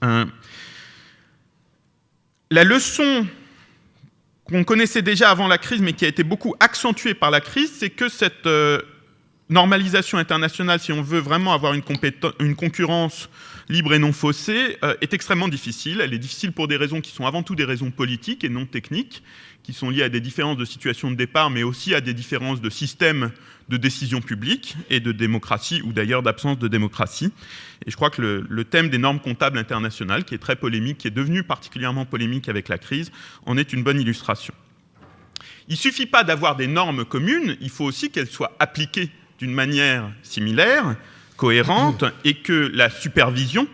La leçon qu'on connaissait déjà avant la crise, mais qui a été beaucoup accentuée par la crise, c'est que cette normalisation internationale, si on veut vraiment avoir une concurrence libre et non faussée, est extrêmement difficile. Elle est difficile pour des raisons qui sont avant tout des raisons politiques et non techniques, qui sont liées à des différences de situation de départ, mais aussi à des différences de système de décision publique et de démocratie, ou d'ailleurs d'absence de démocratie. Et je crois que le thème des normes comptables internationales, qui est très polémique, qui est devenu particulièrement polémique avec la crise, en est une bonne illustration. Il ne suffit pas d'avoir des normes communes, il faut aussi qu'elles soient appliquées d'une manière similaire, cohérente, et que la supervision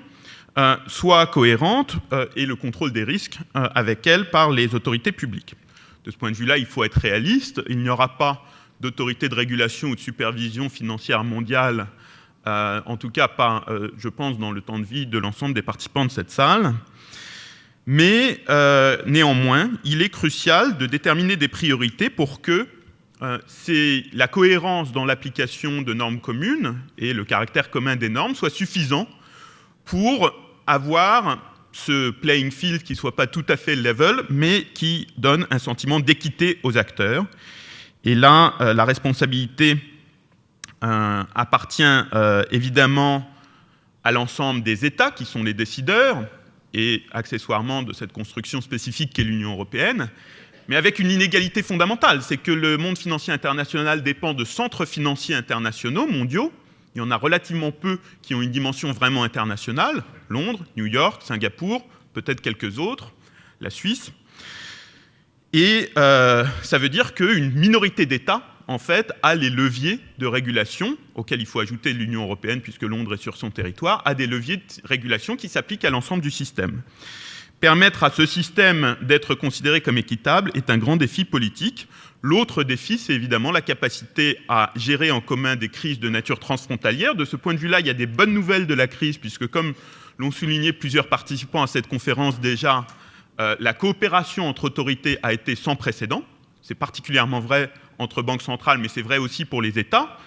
soit cohérente et le contrôle des risques avec elle par les autorités publiques. De ce point de vue-là, il faut être réaliste. Il n'y aura pas d'autorité de régulation ou de supervision financière mondiale, en tout cas pas, je pense, dans le temps de vie de l'ensemble des participants de cette salle. Mais néanmoins, il est crucial de déterminer des priorités pour que c'est la cohérence dans l'application de normes communes et le caractère commun des normes soit suffisant pour avoir ce playing field qui ne soit pas tout à fait level, mais qui donne un sentiment d'équité aux acteurs. Et là, la responsabilité appartient évidemment à l'ensemble des États qui sont les décideurs et accessoirement de cette construction spécifique qu'est l'Union européenne, mais avec une inégalité fondamentale, c'est que le monde financier international dépend de centres financiers internationaux, mondiaux. Il y en a relativement peu qui ont une dimension vraiment internationale, Londres, New York, Singapour, peut-être quelques autres, la Suisse. Et ça veut dire qu'une minorité d'États, en fait, a les leviers de régulation, auxquels il faut ajouter l'Union européenne, puisque Londres est sur son territoire, a des leviers de régulation qui s'appliquent à l'ensemble du système. Permettre à ce système d'être considéré comme équitable est un grand défi politique. L'autre défi, c'est évidemment la capacité à gérer en commun des crises de nature transfrontalière. De ce point de vue-là, il y a des bonnes nouvelles de la crise, puisque comme l'ont souligné plusieurs participants à cette conférence déjà, la coopération entre autorités a été sans précédent. C'est particulièrement vrai entre banques centrales, mais c'est vrai aussi pour les États.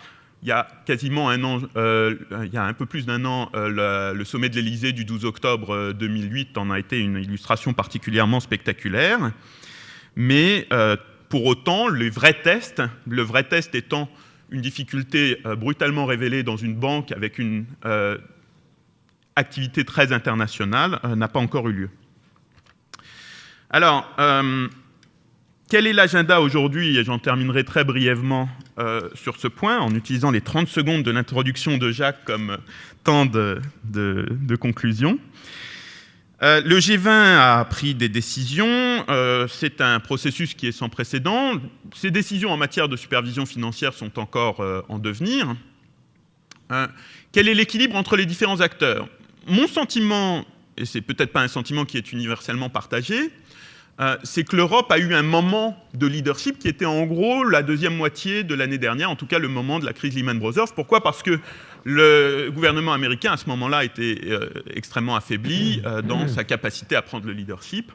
Il y a quasiment un an, il y a un peu plus d'un an, le sommet de l'Élysée du 12 octobre 2008 en a été une illustration particulièrement spectaculaire. Mais pour autant, le vrai test étant une difficulté brutalement révélée dans une banque avec une activité très internationale, n'a pas encore eu lieu. Alors, quel est l'agenda aujourd'hui? Et j'en terminerai très brièvement sur ce point, en utilisant les 30 secondes de l'introduction de Jacques comme temps de conclusion. Le G20 a pris des décisions. C'est un processus qui est sans précédent. Ces décisions en matière de supervision financière sont encore en devenir. Quel est l'équilibre entre les différents acteurs? Mon sentiment, et c'est peut-être pas un sentiment qui est universellement partagé, c'est que l'Europe a eu un moment de leadership qui était en gros la deuxième moitié de l'année dernière, en tout cas le moment de la crise Lehman Brothers. Pourquoi? Parce que le gouvernement américain, à ce moment-là, était extrêmement affaibli dans sa capacité à prendre le leadership.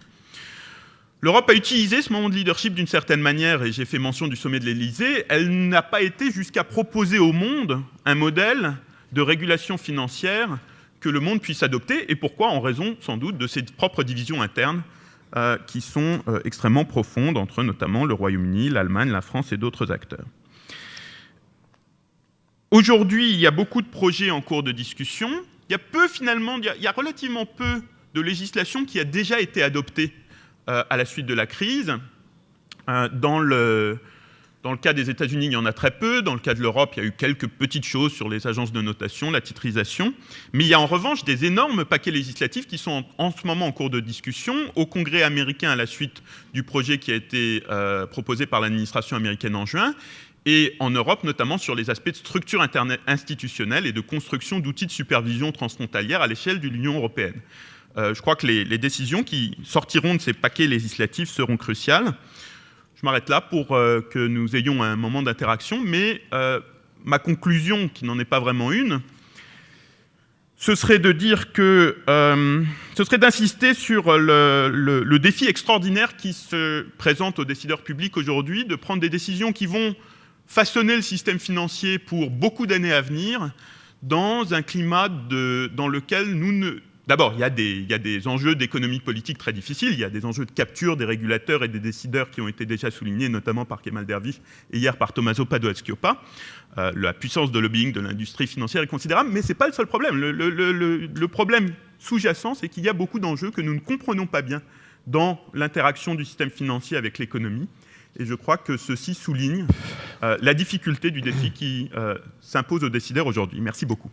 L'Europe a utilisé ce moment de leadership d'une certaine manière, et j'ai fait mention du sommet de l'Élysée. Elle n'a pas été jusqu'à proposer au monde un modèle de régulation financière que le monde puisse adopter. Et pourquoi? En raison, sans doute, de ses propres divisions internes qui sont extrêmement profondes entre notamment le Royaume-Uni, l'Allemagne, la France et d'autres acteurs. Aujourd'hui, il y a beaucoup de projets en cours de discussion. Il y a relativement peu de législation qui a déjà été adoptée à la suite de la crise. Dans le cas des États-Unis, il y en a très peu. Dans le cas de l'Europe, il y a eu quelques petites choses sur les agences de notation, la titrisation. Mais il y a en revanche des énormes paquets législatifs qui sont en ce moment en cours de discussion. Au Congrès américain, à la suite du projet qui a été proposé par l'administration américaine en juin, et en Europe, notamment sur les aspects de structure institutionnelle et de construction d'outils de supervision transfrontalière à l'échelle de l'Union européenne. Je crois que les décisions qui sortiront de ces paquets législatifs seront cruciales. Je m'arrête là pour que nous ayons un moment d'interaction, mais ma conclusion, qui n'en est pas vraiment une, ce serait de dire que ce serait d'insister sur le défi extraordinaire qui se présente aux décideurs publics aujourd'hui, de prendre des décisions qui vont façonner le système financier pour beaucoup d'années à venir, dans un climat dans lequel nous D'abord, il y a des enjeux d'économie politique très difficiles, il y a des enjeux de capture des régulateurs et des décideurs qui ont été déjà soulignés, notamment par Kemal Dervish et hier par Tommaso Padoa-Schioppa. La puissance de lobbying de l'industrie financière est considérable, mais ce n'est pas le seul problème. Le problème sous-jacent, c'est qu'il y a beaucoup d'enjeux que nous ne comprenons pas bien dans l'interaction du système financier avec l'économie. Et je crois que ceci souligne la difficulté du défi qui s'impose aux décideurs aujourd'hui. Merci beaucoup.